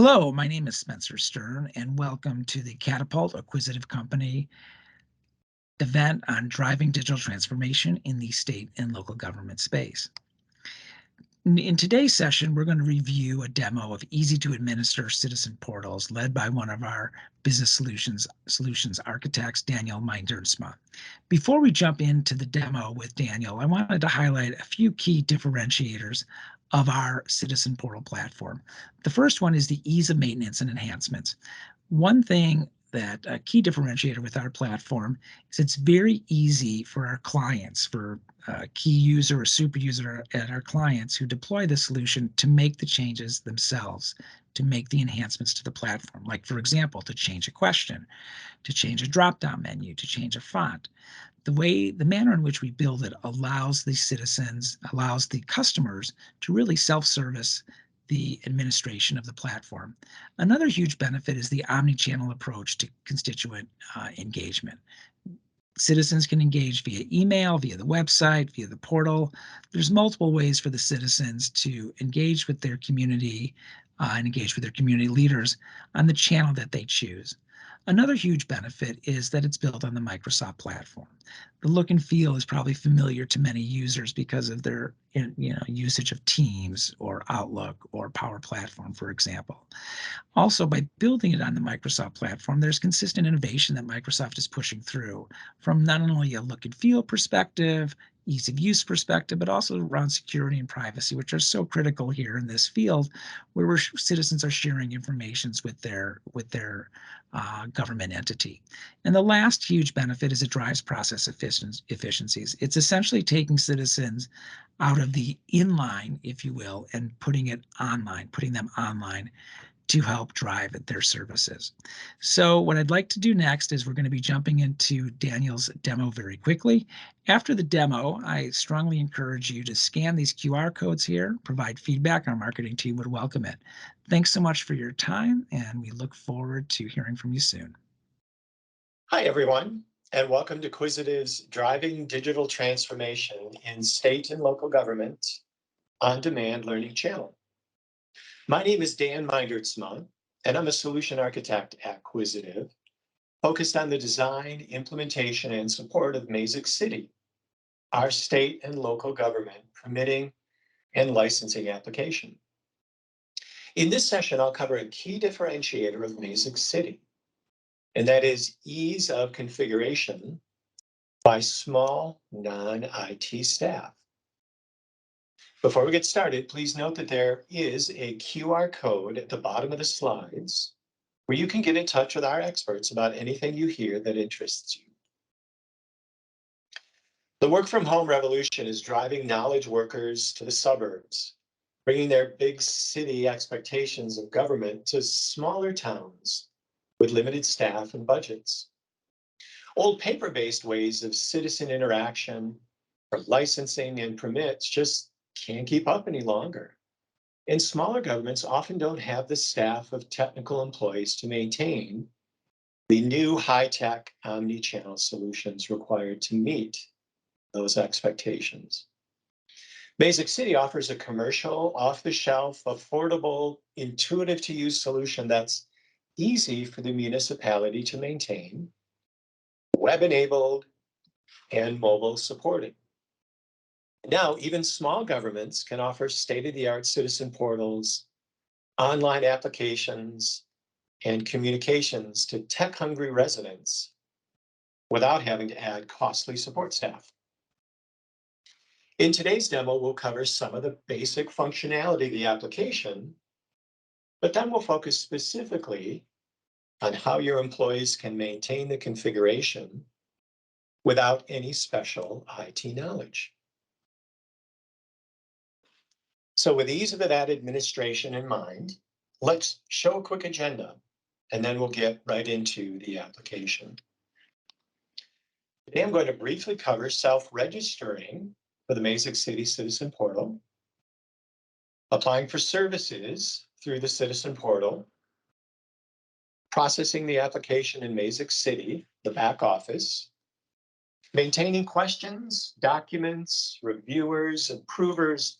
Hello, my name is Spencer Stern, and welcome to the Catapult, a Quisitive company event on driving digital transformation in the state and local government space. In today's session, we're going to review a demo of easy-to-administer citizen portals led by one of our business solutions architects, Daniel Meindertsma. Before we jump into the demo with Daniel, I wanted to highlight a few key differentiators of our citizen portal platform. The first one is the ease of maintenance and enhancements. One thing that a key differentiator with our platform is it's very easy for our clients, for a key user or super user at our clients who deploy the solution to make the changes themselves, to make the enhancements to the platform. Like, for example, to change a question, to change a drop-down menu, to change a font. The manner in which we build it allows the citizens, allows the customers to really self-service the administration of the platform. Another huge benefit is the omni-channel approach to constituent engagement. Citizens can engage via email, via the website, via the portal. There's multiple ways for the citizens to engage with their community and engage with their community leaders on the channel that they choose. Another huge benefit is that it's built on the Microsoft platform. The look and feel is probably familiar to many users because of their usage of Teams or Outlook or Power Platform, for example. Also, by building it on the Microsoft platform, there's consistent innovation that Microsoft is pushing through from not only a look and feel perspective, ease of use perspective, but also around security and privacy, which are so critical here in this field where citizens are sharing information with their government entity. And the last huge benefit is it drives process efficiencies. It's essentially taking citizens out of the inline, if you will, and putting them online to help drive their services. So what I'd like to do next is we're going to be jumping into Daniel's demo very quickly. After the demo, I strongly encourage you to scan these QR codes here, provide feedback. Our marketing team would welcome it. Thanks so much for your time, and we look forward to hearing from you soon. Hi, everyone, and welcome to Quisitive's Driving Digital Transformation in State and Local Government on-demand learning channel. My name is Dan Meindertsma, and I'm a solution architect at Quisitive, focused on the design, implementation, and support of Mazik City, our state and local government permitting and licensing application. In this session, I'll cover a key differentiator of Mazik City, and that is ease of configuration by small non-IT staff. Before we get started, please note that there is a QR code at the bottom of the slides where you can get in touch with our experts about anything you hear that interests you. The work from home revolution is driving knowledge workers to the suburbs, bringing their big city expectations of government to smaller towns with limited staff and budgets. Old paper-based ways of citizen interaction for licensing and permits just can't keep up any longer. And smaller governments often don't have the staff of technical employees to maintain the new high-tech omni-channel solutions required to meet those expectations. Mazik City offers a commercial, off-the-shelf, affordable, intuitive-to-use solution that's easy for the municipality to maintain, web-enabled, and mobile supported. Now, even small governments can offer state-of-the-art citizen portals, online applications, and communications to tech-hungry residents without having to add costly support staff. In today's demo, we'll cover some of the basic functionality of the application, but then we'll focus specifically on how your employees can maintain the configuration without any special IT knowledge. So with ease of that administration in mind, let's show a quick agenda, and then we'll get right into the application. Today, I'm going to briefly cover self-registering for the Mazik City Citizen Portal, applying for services through the Citizen Portal, processing the application in Mazik City, the back office, maintaining questions, documents, reviewers, approvers,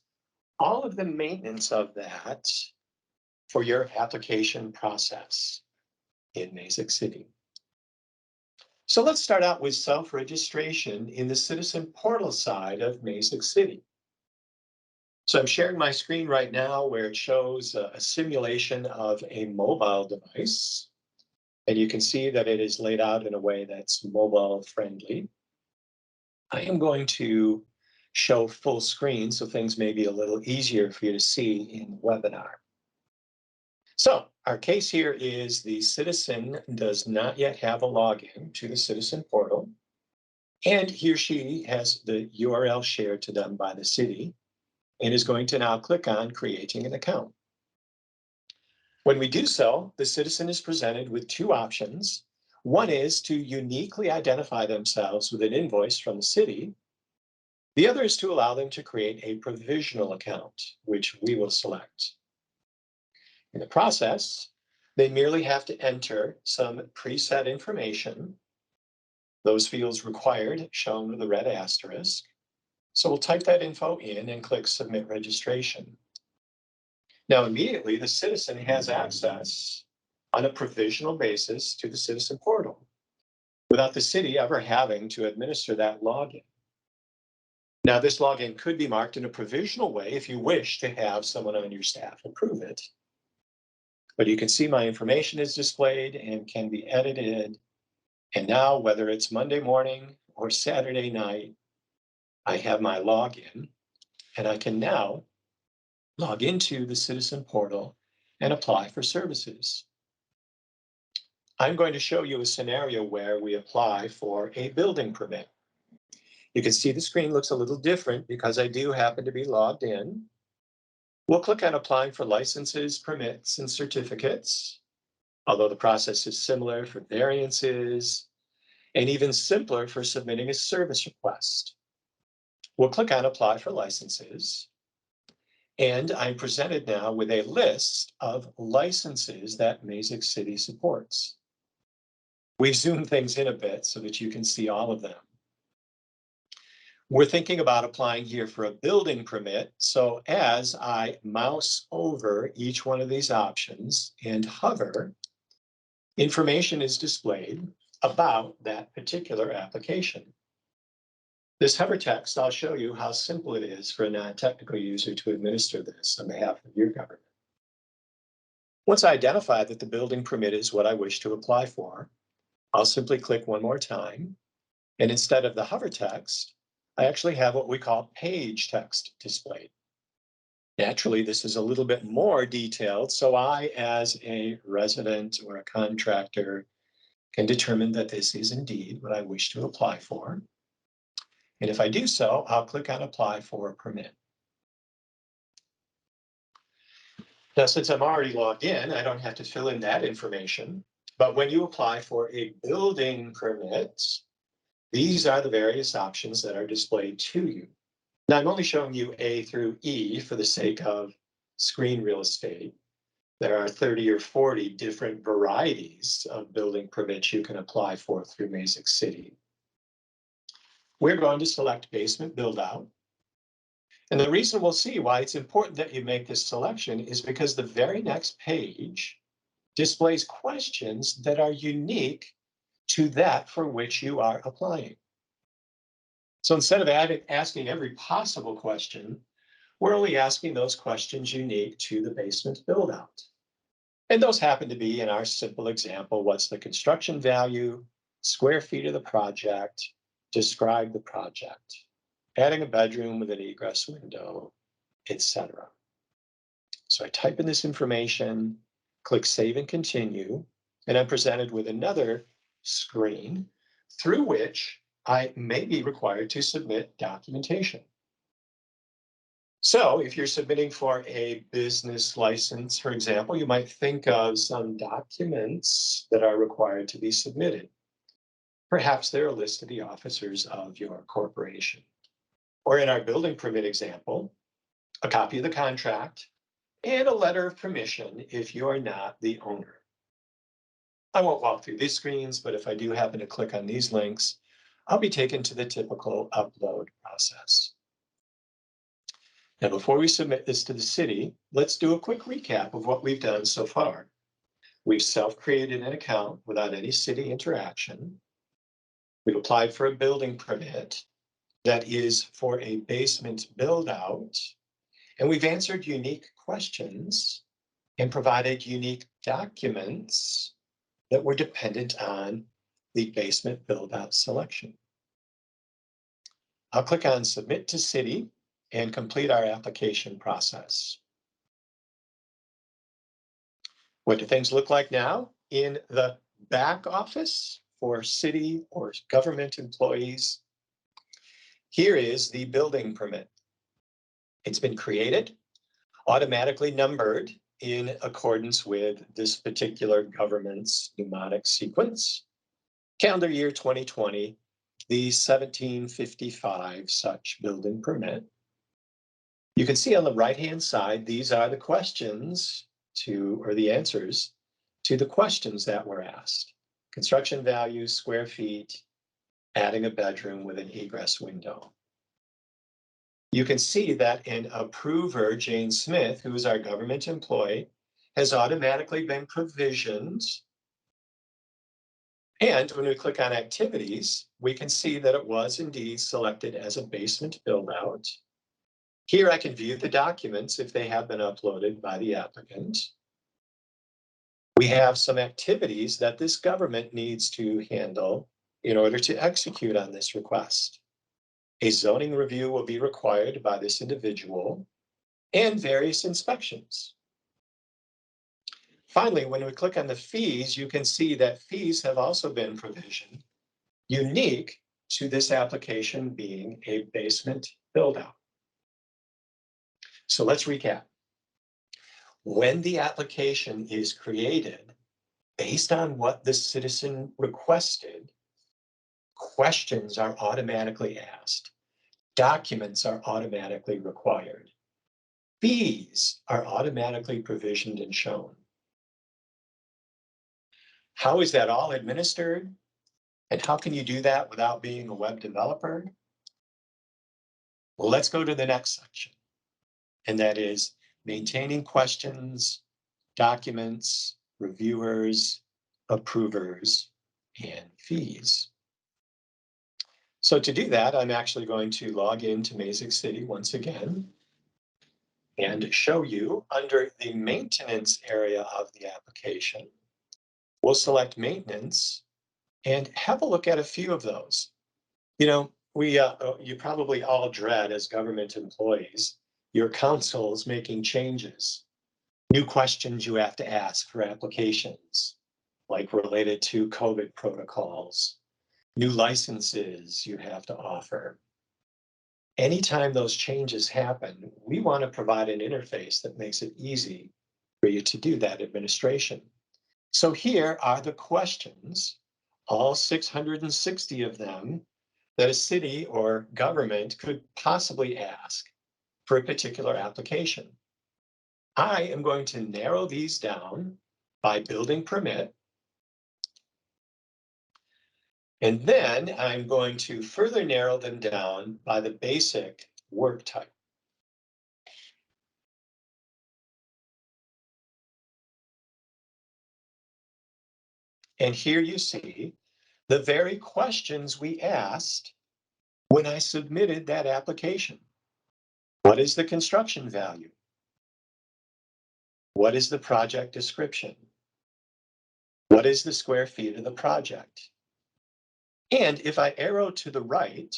all of the maintenance of that for your application process in Mazik City. So let's start out with self-registration in the citizen portal side of Mazik City. So I'm sharing my screen right now where it shows a simulation of a mobile device. And you can see that it is laid out in a way that's mobile friendly. I am going to show full screen so things may be a little easier for you to see in the webinar. So our case here is the citizen does not yet have a login to the citizen portal, and he or she has the URL shared to them by the city and is going to now click on creating an account. When we do so, the citizen is presented with two options. One is to uniquely identify themselves with an invoice from the city. The other is to allow them to create a provisional account, which we will select. In the process, they merely have to enter some preset information, those fields required shown with the red asterisk. So we'll type that info in and click Submit Registration. Now, immediately, the citizen has access on a provisional basis to the citizen portal without the city ever having to administer that login. Now, this login could be marked in a provisional way if you wish to have someone on your staff approve it. But you can see my information is displayed and can be edited. And now, whether it's Monday morning or Saturday night, I have my login, and I can now log into the citizen portal and apply for services. I'm going to show you a scenario where we apply for a building permit. You can see the screen looks a little different because I do happen to be logged in. We'll click on applying for licenses, permits, and certificates, although the process is similar for variances and even simpler for submitting a service request. We'll click on apply for licenses, and I'm presented now with a list of licenses that Mazik City supports. We've zoomed things in a bit so that you can see all of them. We're thinking about applying here for a building permit. So as I mouse over each one of these options and hover, information is displayed about that particular application. This hover text, I'll show you how simple it is for a non-technical user to administer this on behalf of your government. Once I identify that the building permit is what I wish to apply for, I'll simply click one more time. And instead of the hover text, I actually have what we call page text displayed. Naturally, this is a little bit more detailed, so I, as a resident or a contractor, can determine that this is indeed what I wish to apply for. And if I do so, I'll click on Apply for a Permit. Now, since I'm already logged in, I don't have to fill in that information. But when you apply for a building permit, these are the various options that are displayed to you. Now, I'm only showing you A through E for the sake of screen real estate. There are 30 or 40 different varieties of building permits you can apply for through Mazik City. We're going to select basement build out. And the reason we'll see why it's important that you make this selection is because the very next page displays questions that are unique to that for which you are applying. So instead of asking every possible question, we're only asking those questions unique to the basement build out. And those happen to be, in our simple example, what's the construction value, square feet of the project, describe the project, adding a bedroom with an egress window, etc. So I type in this information, click Save and Continue, and I'm presented with another screen through which I may be required to submit documentation. So if you're submitting for a business license, for example, you might think of some documents that are required to be submitted. Perhaps they're a list of the officers of your corporation. Or in our building permit example, a copy of the contract and a letter of permission if you are not the owner. I won't walk through these screens, but if I do happen to click on these links, I'll be taken to the typical upload process. Now, before we submit this to the city, let's do a quick recap of what we've done so far. We've self-created an account without any city interaction. We've applied for a building permit that is for a basement build-out, and we've answered unique questions and provided unique documents that were dependent on the basement build-out selection. I'll click on Submit to City and complete our application process. What do things look like now in the back office for city or government employees? Here is the building permit. It's been created, automatically numbered in accordance with this particular government's mnemonic sequence. Calendar year 2020, the 1755 such building permit. You can see on the right-hand side, these are the questions or the answers to the questions that were asked. Construction values, square feet, adding a bedroom with an egress window. You can see that an approver, Jane Smith, who is our government employee, has automatically been provisioned. And when we click on activities, we can see that it was indeed selected as a basement build-out. Here I can view the documents if they have been uploaded by the applicant. We have some activities that this government needs to handle in order to execute on this request. A zoning review will be required by this individual and various inspections. Finally, when we click on the fees, you can see that fees have also been provisioned, unique to this application being a basement build-out. So let's recap. When the application is created, based on what the citizen requested, questions are automatically asked. Documents are automatically required. Fees are automatically provisioned and shown. How is that all administered? And how can you do that without being a web developer? Well, let's go to the next section, and that is maintaining questions, documents, reviewers, approvers, and fees. So to do that, I'm actually going to log into Mazik City once again and show you under the maintenance area of the application. We'll select maintenance and have a look at a few of those. You know, you probably all dread as government employees, your councils making changes, new questions you have to ask for applications, like related to COVID protocols, new licenses you have to offer. Anytime those changes happen, we want to provide an interface that makes it easy for you to do that administration. So here are the questions, all 660 of them, that a city or government could possibly ask for a particular application. I am going to narrow these down by building permit. And then I'm going to further narrow them down by the basic work type. And here you see the very questions we asked when I submitted that application. What is the construction value? What is the project description? What is the square feet of the project? And if I arrow to the right,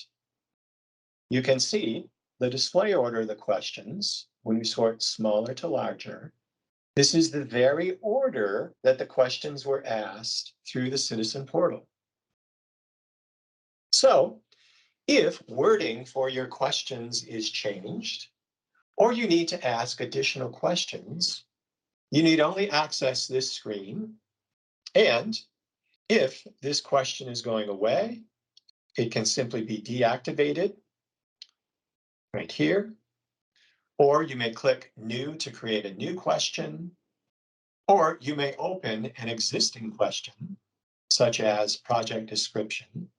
you can see the display order of the questions when we sort smaller to larger. This is the very order that the questions were asked through the citizen portal. So if wording for your questions is changed, or you need to ask additional questions, you need only access this screen. And if this question is going away, it can simply be deactivated right here. Or you may click New to create a new question. Or you may open an existing question, such as project description,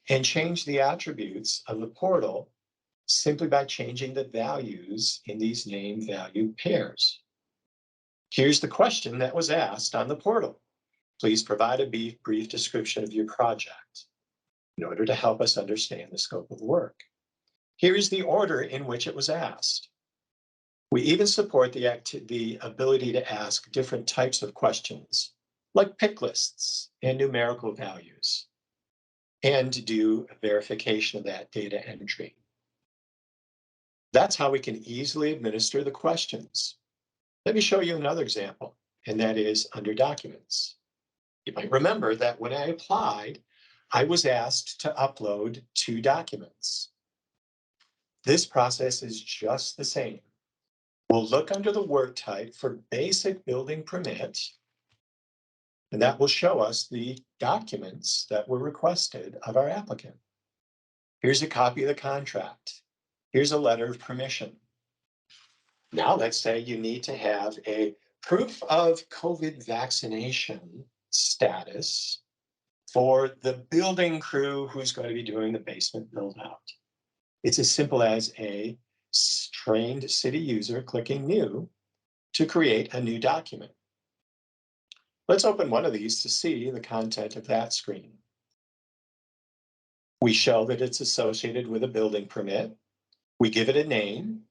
and change the attributes of the portal simply by changing the values in these name value pairs. Here's the question that was asked on the portal. Please provide a brief description of your project in order to help us understand the scope of work. Here is the order in which it was asked. We even support the ability to ask different types of questions, like pick lists and numerical values, and to do a verification of that data entry. That's how we can easily administer the questions. Let me show you another example, and that is under Documents. You might remember that when I applied, I was asked to upload 2 documents. This process is just the same. We'll look under the work type for basic building permit, and that will show us the documents that were requested of our applicant. Here's a copy of the contract. Here's a letter of permission. Now let's say you need to have a proof of COVID vaccination status for the building crew who's going to be doing the basement build out. It's as simple as a trained city user clicking new to create a new document. Let's open one of these to see the content of that screen. We show that it's associated with a building permit. We give it a name.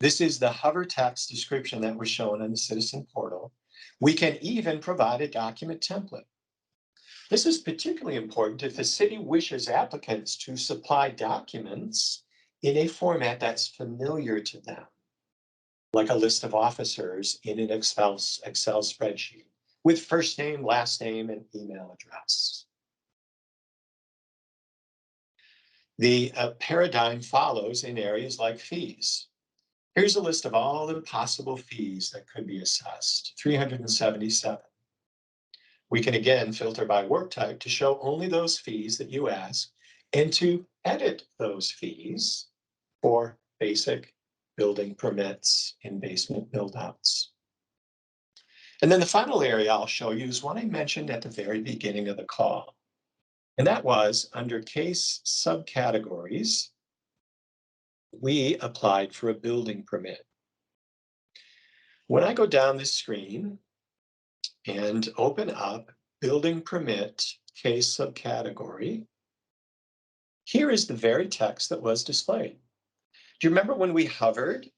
This is the hover text description that was shown in the citizen portal. We can even provide a document template. This is particularly important if the city wishes applicants to supply documents in a format that's familiar to them, like a list of officers in an Excel spreadsheet with first name, last name, and email address. The paradigm follows in areas like fees. Here's a list of all the possible fees that could be assessed, 377. We can again filter by work type to show only those fees that you ask and to edit those fees for basic building permits and basement build-outs. And then the final area I'll show you is one I mentioned at the very beginning of the call. And that was under case subcategories, we applied for a building permit. When I go down this screen and open up building permit case subcategory, here is the very text that was displayed. Do you remember when we hovered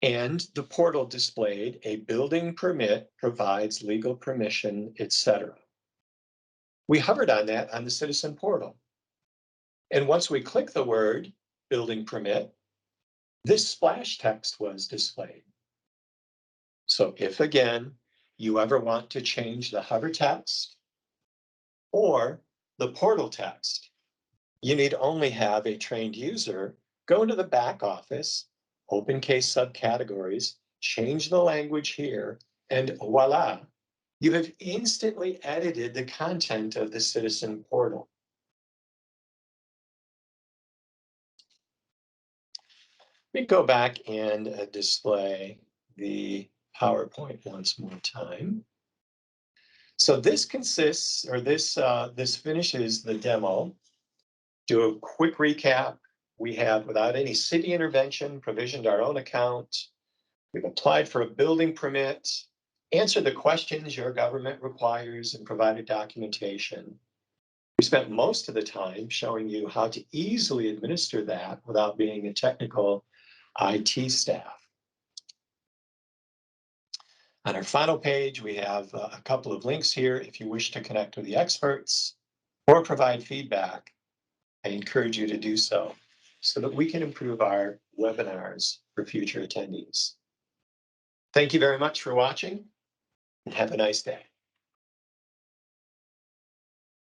and the portal displayed a building permit provides legal permission, etc.? We hovered on that on the citizen portal. And once we click the word building permit, this splash text was displayed. So if again, you ever want to change the hover text or the portal text, you need only have a trained user go into the back office, open case subcategories, change the language here, and voila, you have instantly edited the content of the citizen portal. Let me go back and display the PowerPoint once more time. So this consists, or this finishes the demo. Do a quick recap. We have, without any city intervention, provisioned our own account. We've applied for a building permit, answered the questions your government requires, and provided documentation. We spent most of the time showing you how to easily administer that without being a technical IT staff. On our final page, we have a couple of links here. If you wish to connect with the experts or provide feedback, I encourage you to do so that we can improve our webinars for future attendees. Thank you very much for watching and have a nice day.